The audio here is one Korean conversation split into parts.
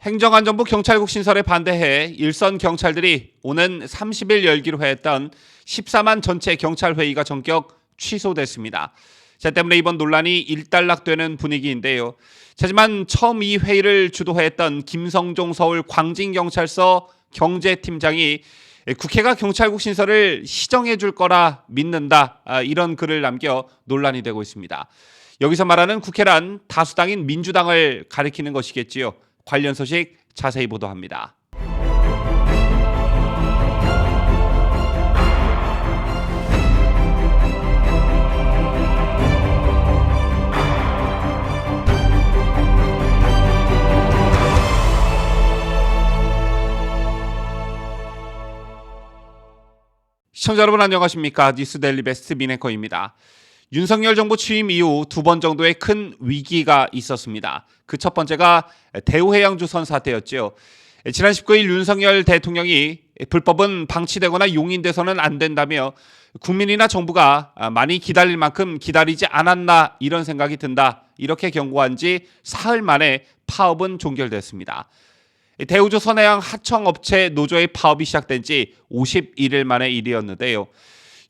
행정안전부 경찰국 신설에 반대해 일선 경찰들이 오는 30일 열기로 했던 14만 전체 경찰회의가 전격 취소됐습니다. 자, 때문에 이번 논란이 일단락되는 분위기인데요. 하지만 처음 이 회의를 주도했던 김성종 서울 광진경찰서 경제팀장이 국회가 경찰국 신설을 시정해 줄 거라 믿는다, 이런 글을 남겨 논란이 되고 있습니다. 여기서 말하는 국회란 다수당인 민주당을 가리키는 것이겠지요. 관련 소식 자세히 보도합니다. 시청자 여러분 안녕하십니까? 뉴스데일리 베스트 민앵커입니다. 윤석열 정부 취임 이후 두 번 정도의 큰 위기가 있었습니다. 그 첫 번째가 대우해양조선 사태였죠. 지난 19일 윤석열 대통령이 불법은 방치되거나 용인돼서는 안 된다며 국민이나 정부가 많이 기다릴 만큼 기다리지 않았나 이런 생각이 든다, 이렇게 경고한 지 사흘 만에 파업은 종결됐습니다. 대우조선해양 하청업체 노조의 파업이 시작된 지 51일 만의 일이었는데요.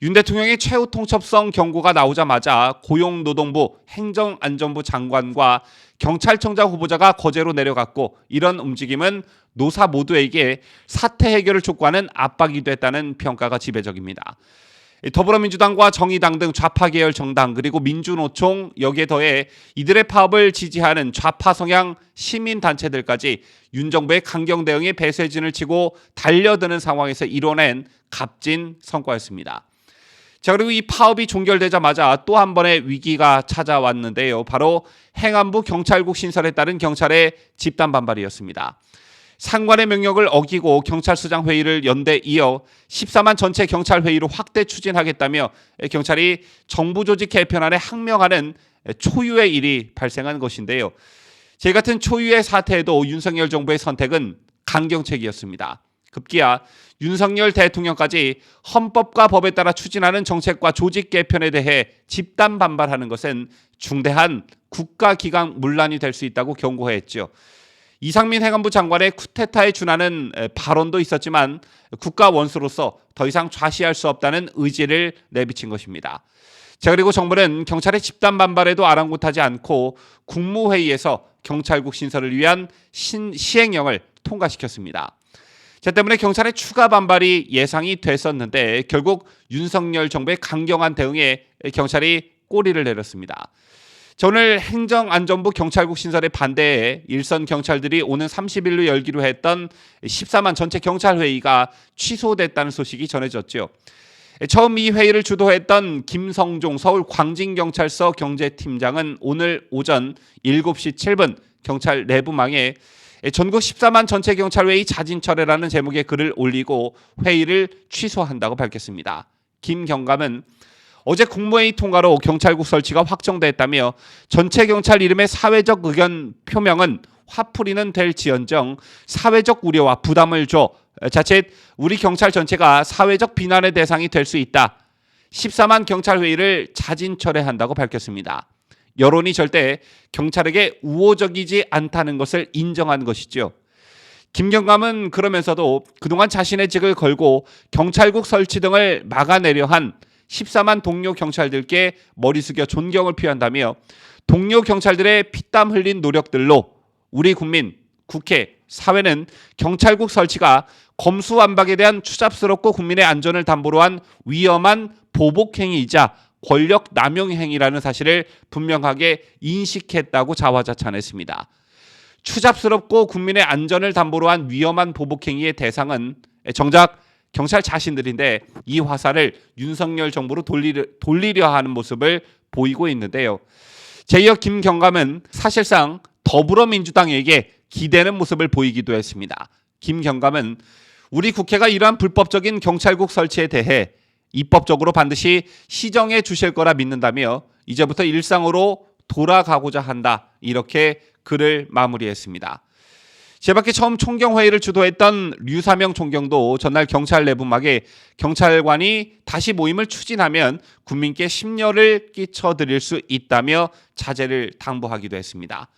윤 대통령의 최후 통첩성 경고가 나오자마자 고용노동부 행정안전부 장관과 경찰청장 후보자가 거제로 내려갔고, 이런 움직임은 노사 모두에게 사태 해결을 촉구하는 압박이 됐다는 평가가 지배적입니다. 더불어민주당과 정의당 등 좌파 계열 정당 그리고 민주노총, 여기에 더해 이들의 파업을 지지하는 좌파 성향 시민단체들까지 윤 정부의 강경 대응에 배쇄진을 치고 달려드는 상황에서 이뤄낸 값진 성과였습니다. 자, 그리고 이 파업이 종결되자마자 또 한 번의 위기가 찾아왔는데요. 바로 행안부 경찰국 신설에 따른 경찰의 집단 반발이었습니다. 상관의 명령을 어기고 경찰서장 회의를 연대 이어 14만 전체 경찰회의로 확대 추진하겠다며 경찰이 정부 조직 개편안에 항명하는 초유의 일이 발생한 것인데요. 제 같은 초유의 사태에도 윤석열 정부의 선택은 강경책이었습니다. 급기야 윤석열 대통령까지 헌법과 법에 따라 추진하는 정책과 조직 개편에 대해 집단 반발하는 것은 중대한 국가기강 문란이 될 수 있다고 경고했죠. 이상민 행안부 장관의 쿠데타에 준하는 발언도 있었지만 국가 원수로서 더 이상 좌시할 수 없다는 의지를 내비친 것입니다. 자, 그리고 정부는 경찰의 집단 반발에도 아랑곳하지 않고 국무회의에서 경찰국 신설을 위한 시행령을 통과시켰습니다. 자, 때문에 경찰의 추가 반발이 예상이 됐었는데 결국 윤석열 정부의 강경한 대응에 경찰이 꼬리를 내렸습니다. 오늘 행정안전부 경찰국 신설에 반대해 일선 경찰들이 오는 30일로 열기로 했던 14만 전체 경찰회의가 취소됐다는 소식이 전해졌죠. 처음 이 회의를 주도했던 김성종 서울 광진경찰서 경제팀장은 오늘 오전 7시 7분 경찰 내부망에 전국 14만 전체 경찰회의 자진철회라는 제목의 글을 올리고 회의를 취소한다고 밝혔습니다. 김 경감은 어제 국무회의 통과로 경찰국 설치가 확정됐다며 전체 경찰 이름의 사회적 의견 표명은 화풀이는 될지언정 사회적 우려와 부담을 줘 자칫 우리 경찰 전체가 사회적 비난의 대상이 될 수 있다. 14만 경찰회의를 자진철회한다고 밝혔습니다. 여론이 절대 경찰에게 우호적이지 않다는 것을 인정한 것이죠. 김 경감은 그러면서도 그동안 자신의 직을 걸고 경찰국 설치 등을 막아내려 한 14만 동료 경찰들께 머리 숙여 존경을 표한다며 동료 경찰들의 피땀 흘린 노력들로 우리 국민, 국회, 사회는 경찰국 설치가 검수완박에 대한 추잡스럽고 국민의 안전을 담보로 한 위험한 보복행위이자 권력 남용 행위라는 사실을 분명하게 인식했다고 자화자찬했습니다. 추잡스럽고 국민의 안전을 담보로 한 위험한 보복행위의 대상은 정작 경찰 자신들인데 이 화살을 윤석열 정부로 돌리려 하는 모습을 보이고 있는데요. 제2의 김 경감은 사실상 더불어민주당에게 기대는 모습을 보이기도 했습니다. 김 경감은 우리 국회가 이러한 불법적인 경찰국 설치에 대해 입법적으로 반드시 시정해 주실 거라 믿는다며 이제부터 일상으로 돌아가고자 한다, 이렇게 글을 마무리했습니다. 제밖에 처음 총경회의를 주도했던 류사명 총경도 전날 경찰 내부막에 경찰관이 다시 모임을 추진하면 국민께 심려를 끼쳐드릴 수 있다며 자제를 당부하기도 했습니다.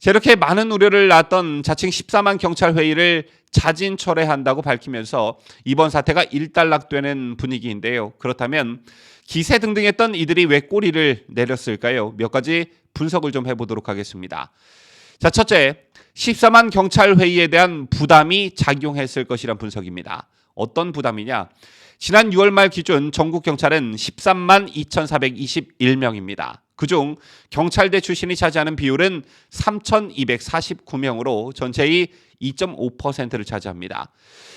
자, 이렇게 많은 우려를 낳았던 자칭 14만 경찰 회의를 자진 철회한다고 밝히면서 이번 사태가 일단락되는 분위기인데요. 그렇다면 기세 등등했던 이들이 왜 꼬리를 내렸을까요? 몇 가지 분석을 좀 해보도록 하겠습니다. 자, 첫째, 14만 경찰 회의에 대한 부담이 작용했을 것이란 분석입니다. 어떤 부담이냐? 지난 6월 말 기준 전국 경찰은 13만 2,421명입니다. 그중 경찰대 출신이 차지하는 비율은 3,249명으로 전체의 2.5%를 차지합니다.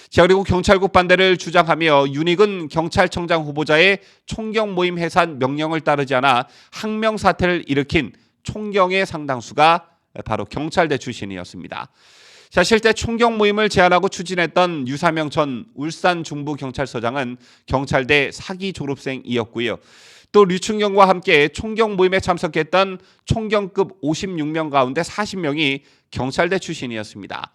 자, 그리고 경찰국 반대를 주장하며 윤익은 경찰청장 후보자의 총경 모임 해산 명령을 따르지 않아 항명 사태를 일으킨 총경의 상당수가 바로 경찰대 출신이었습니다. 자, 실제 총경 모임을 제안하고 추진했던 유사명 전 울산 중부경찰서장은 경찰대 사기 졸업생이었고요. 또 류충경과 함께 총경 모임에 참석했던 총경급 56명 가운데 40명이 경찰대 출신이었습니다.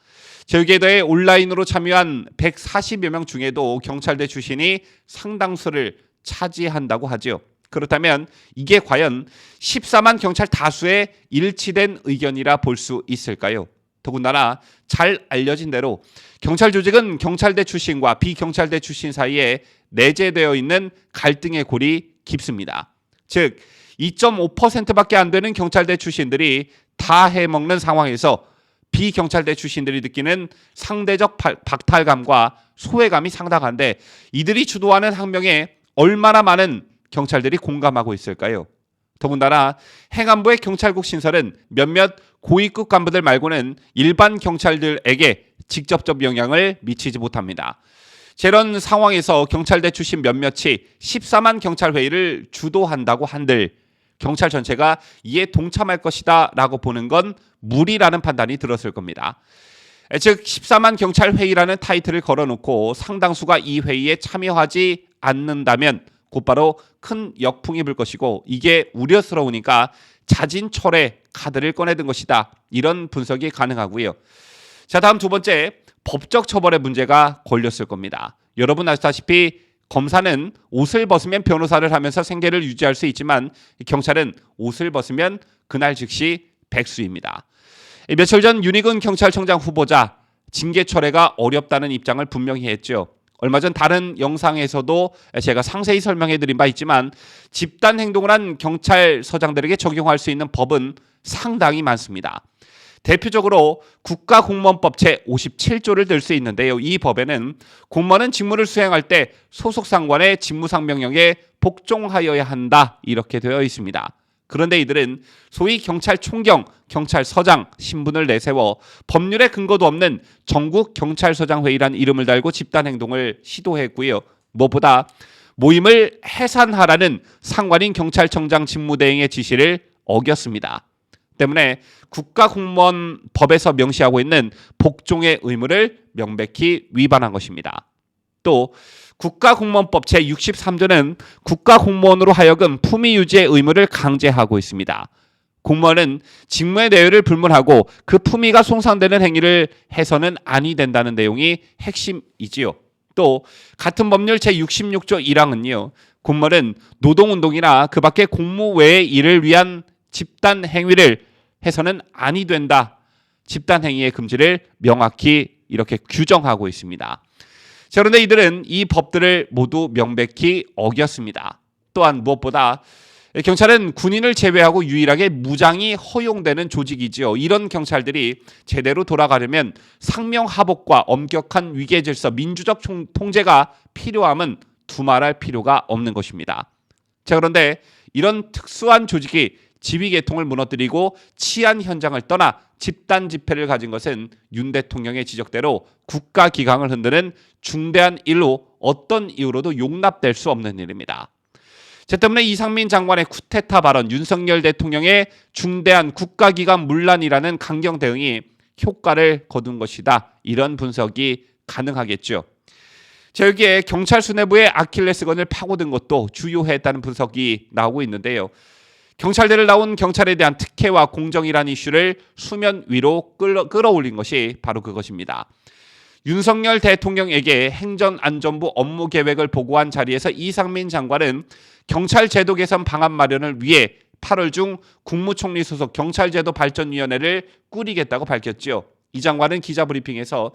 여기에 더해 온라인으로 참여한 140여 명 중에도 경찰대 출신이 상당수를 차지한다고 하죠. 그렇다면 이게 과연 14만 경찰 다수의 일치된 의견이라 볼 수 있을까요? 더군다나 잘 알려진 대로 경찰 조직은 경찰대 출신과 비경찰대 출신 사이에 내재되어 있는 갈등의 골이 깊습니다. 즉 2.5%밖에 안 되는 경찰대 출신들이 다 해먹는 상황에서 비경찰대 출신들이 느끼는 상대적 박탈감과 소외감이 상당한데 이들이 주도하는 항명에 얼마나 많은 경찰들이 공감하고 있을까요? 더군다나 행안부의 경찰국 신설은 몇몇 고위급 간부들 말고는 일반 경찰들에게 직접적 영향을 미치지 못합니다. 이런 상황에서 경찰대 출신 몇몇이 14만 경찰 회의를 주도한다고 한들 경찰 전체가 이에 동참할 것이다 라고 보는 건 무리라는 판단이 들었을 겁니다. 즉 14만 경찰 회의라는 타이틀을 걸어놓고 상당수가 이 회의에 참여하지 않는다면 곧바로 큰 역풍이 불 것이고 이게 우려스러우니까 자진 철회 카드를 꺼내든 것이다. 이런 분석이 가능하고요. 자, 다음 두 번째, 법적 처벌의 문제가 걸렸을 겁니다. 여러분 아시다시피 검사는 옷을 벗으면 변호사를 하면서 생계를 유지할 수 있지만 경찰은 옷을 벗으면 그날 즉시 백수입니다. 며칠 전 윤익은 경찰청장 후보자 징계 철회가 어렵다는 입장을 분명히 했죠. 얼마 전 다른 영상에서도 제가 상세히 설명해 드린 바 있지만 집단 행동을 한 경찰서장들에게 적용할 수 있는 법은 상당히 많습니다. 대표적으로 국가공무원법 제57조를 들 수 있는데요. 이 법에는 공무원은 직무를 수행할 때 소속 상관의 직무상 명령에 복종하여야 한다 이렇게 되어 있습니다. 그런데 이들은 소위 경찰총경, 경찰서장 신분을 내세워 법률에 근거도 없는 전국 경찰서장 회의란 이름을 달고 집단 행동을 시도했고요. 무엇보다 모임을 해산하라는 상관인 경찰청장 직무대행의 지시를 어겼습니다. 때문에 국가공무원법에서 명시하고 있는 복종의 의무를 명백히 위반한 것입니다. 또 국가공무원법 제63조는 국가공무원으로 하여금 품위 유지의 의무를 강제하고 있습니다. 공무원은 직무의 내용을 불문하고 그 품위가 손상되는 행위를 해서는 아니 된다는 내용이 핵심이지요. 또 같은 법률 제66조 1항은요. 공무원은 노동운동이나 그 밖의 공무 외의 일을 위한 집단 행위를 해서는 아니 된다. 집단 행위의 금지를 명확히 이렇게 규정하고 있습니다. 자, 그런데 이들은 이 법들을 모두 명백히 어겼습니다. 또한 무엇보다 경찰은 군인을 제외하고 유일하게 무장이 허용되는 조직이지요. 이런 경찰들이 제대로 돌아가려면 상명하복과 엄격한 위계질서, 민주적 통제가 필요함은 두말할 필요가 없는 것입니다. 자, 그런데 이런 특수한 조직이 지휘계통을 무너뜨리고 치안 현장을 떠나 집단 집회를 가진 것은 윤 대통령의 지적대로 국가기강을 흔드는 중대한 일로 어떤 이유로도 용납될 수 없는 일입니다. 제 때문에 이상민 장관의 쿠데타 발언, 윤석열 대통령의 중대한 국가기관 문란이라는 강경 대응이 효과를 거둔 것이다. 이런 분석이 가능하겠죠. 자, 여기에 경찰 수뇌부의 아킬레스건을 파고든 것도 주요했다는 분석이 나오고 있는데요. 경찰대를 나온 경찰에 대한 특혜와 공정이라는 이슈를 수면 위로 끌어올린 것이 바로 그것입니다. 윤석열 대통령에게 행정안전부 업무 계획을 보고한 자리에서 이상민 장관은 경찰 제도 개선 방안 마련을 위해 8월 중 국무총리 소속 경찰제도 발전위원회를 꾸리겠다고 밝혔죠. 이 장관은 기자 브리핑에서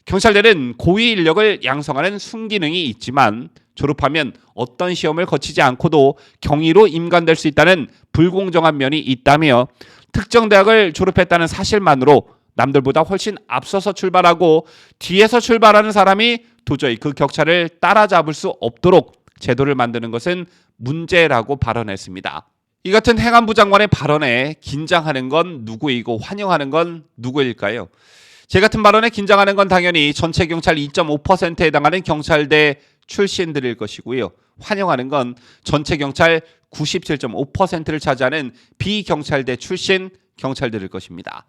경찰대는 고위 인력을 양성하는 순기능이 있지만 졸업하면 어떤 시험을 거치지 않고도 경위로 임관될 수 있다는 불공정한 면이 있다며 특정 대학을 졸업했다는 사실만으로 남들보다 훨씬 앞서서 출발하고 뒤에서 출발하는 사람이 도저히 그 격차를 따라잡을 수 없도록 제도를 만드는 것은 문제라고 발언했습니다. 이 같은 행안부 장관의 발언에 긴장하는 건 누구이고 환영하는 건 누구일까요? 제 같은 발언에 긴장하는 건 당연히 전체 경찰 2.5%에 해당하는 경찰대 출신들일 것이고요. 환영하는 건 전체 경찰 97.5%를 차지하는 비경찰대 출신 경찰들일 것입니다.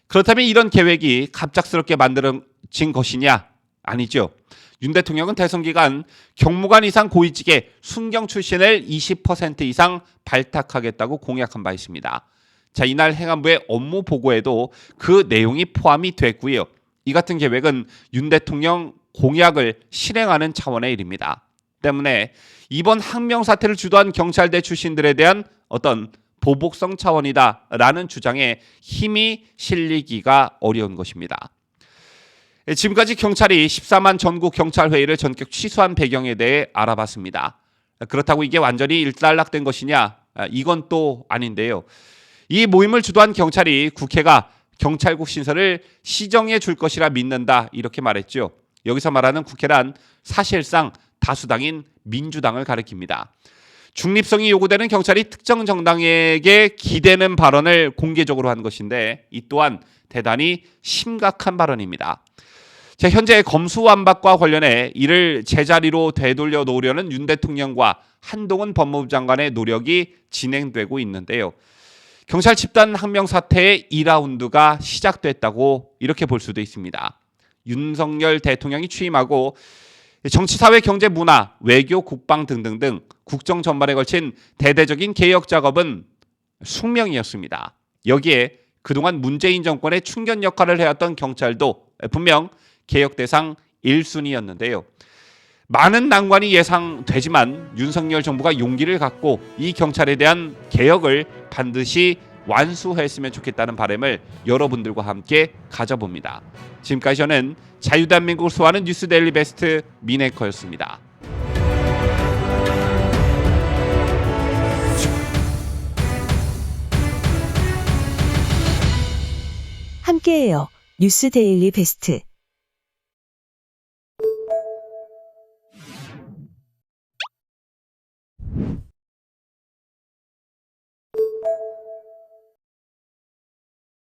그렇다면 이런 계획이 갑작스럽게 만들어진 것이냐? 아니죠. 윤 대통령은 대선 기간 경무관 이상 고위직에 순경 출신을 20% 이상 발탁하겠다고 공약한 바 있습니다. 자, 이날 행안부의 업무 보고에도 그 내용이 포함이 됐고요. 이 같은 계획은 윤 대통령 공약을 실행하는 차원의 일입니다. 때문에 이번 항명 사태를 주도한 경찰대 출신들에 대한 어떤 보복성 차원이다라는 주장에 힘이 실리기가 어려운 것입니다. 지금까지 경찰이 14만 전국 경찰회의를 전격 취소한 배경에 대해 알아봤습니다. 그렇다고 이게 완전히 일단락된 것이냐? 이건 또 아닌데요. 이 모임을 주도한 경찰이 국회가 경찰국 신설을 시정해 줄 것이라 믿는다 이렇게 말했죠. 여기서 말하는 국회란 사실상 다수당인 민주당을 가리킵니다. 중립성이 요구되는 경찰이 특정 정당에게 기대는 발언을 공개적으로 한 것인데 이 또한 대단히 심각한 발언입니다. 자, 현재 검수완박과 관련해 이를 제자리로 되돌려 놓으려는 윤 대통령과 한동훈 법무부 장관의 노력이 진행되고 있는데요. 경찰 집단 항명 사태의 2라운드가 시작됐다고 이렇게 볼 수도 있습니다. 윤석열 대통령이 취임하고 정치, 사회, 경제, 문화, 외교, 국방 등등등 국정 전반에 걸친 대대적인 개혁 작업은 숙명이었습니다. 여기에 그동안 문재인 정권의 충견 역할을 해왔던 경찰도 분명 개혁 대상 1순위였는데요. 많은 난관이 예상되지만 윤석열 정부가 용기를 갖고 이 경찰에 대한 개혁을 반드시 완수했으면 좋겠다는 바람을 여러분들과 함께 가져봅니다. 지금까지 저는 자유대한민국을 소화하는 뉴스데일리 베스트 미네커였습니다. 함께해요. 뉴스데일리 베스트.